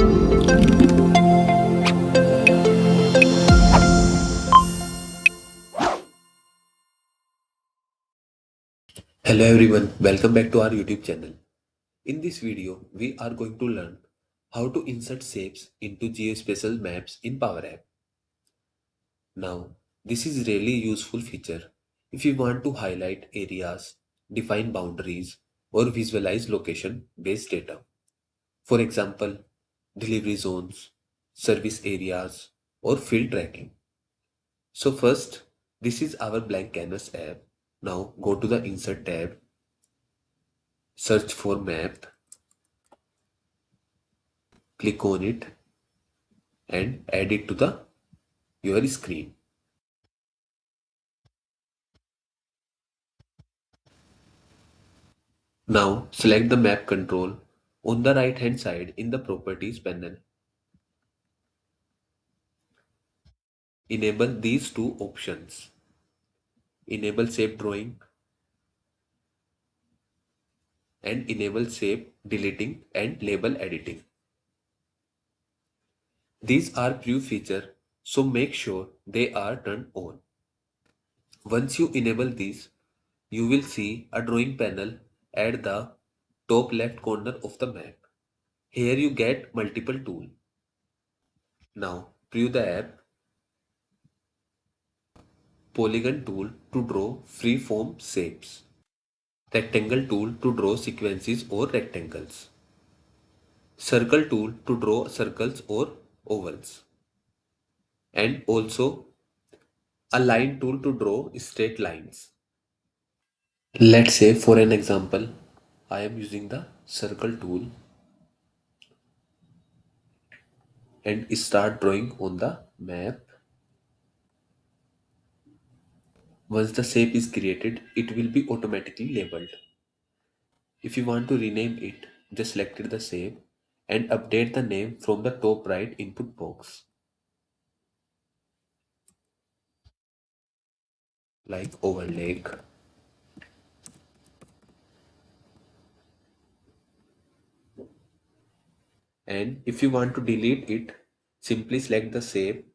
Hello everyone, welcome back to our YouTube channel. In this video, we are going to learn how to insert shapes into geospatial maps in Power App. Now, this is really useful feature if you want to highlight areas, define boundaries, or visualize location-based data. For example, delivery zones, service areas, or field tracking. So first, this is our blank canvas app. Now go to the Insert tab, search for map, click on it and add it to the your screen. Now select the map control on the right hand side in the properties panel. Enable these two options. Enable shape drawing and enable shape deleting and label editing. These are preview feature, so make sure they are turned on. Once you enable these, you will see a drawing panel at the top left corner of the map. Here you get multiple tools. Now preview the app. Polygon tool to draw free-form shapes. Rectangle tool to draw sequences or rectangles. Circle tool to draw circles or ovals. And also a line tool to draw straight lines. Let's say for an example, I am using the circle tool and start drawing on the map. Once the shape is created, it will be automatically labeled. If you want to rename it, just select the shape and update the name from the top right input box, like oval lake. And if you want to delete it, simply select the shape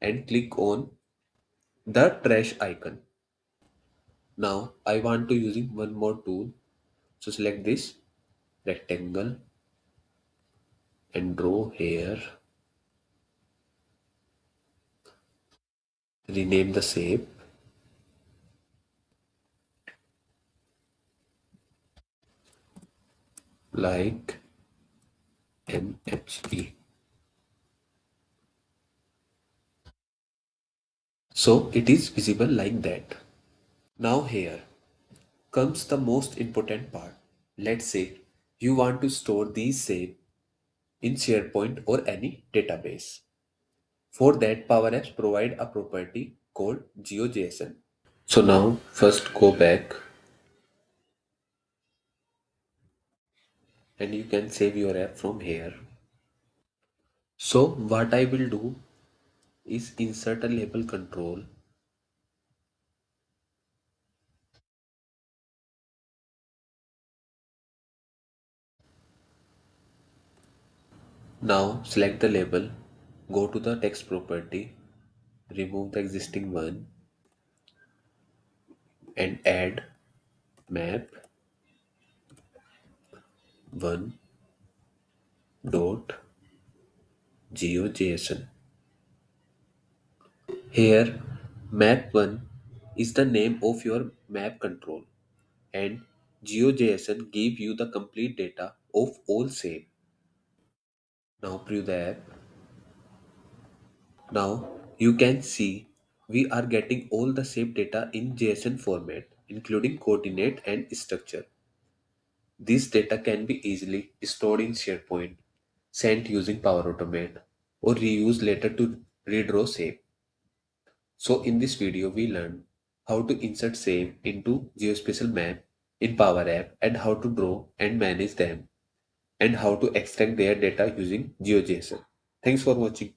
and click on the trash icon. Now I want to using one more tool. So select this rectangle and draw here. Rename the shape like MHP. So it is visible like that. Now here comes the most important part. Let's say you want to store these shape in SharePoint or any database. For that, Power Apps provide a property called GeoJSON. So now first go back and you can save your app from here. So what I will do is insert a label control. Now select the label, go to the text property, remove the existing one and add map 1 dot GeoJSON. Here, map1 is the name of your map control and GeoJSON give you the complete data of all shape. Now preview the app. Now you can see we are getting all the shape data in JSON format, including coordinate and structure. This data can be easily stored in SharePoint, sent using Power Automate, or reused later to redraw shape. So in this video, we learned how to insert shape into geospatial map in Power App and how to draw and manage them and how to extract their data using GeoJSON. Thanks for watching.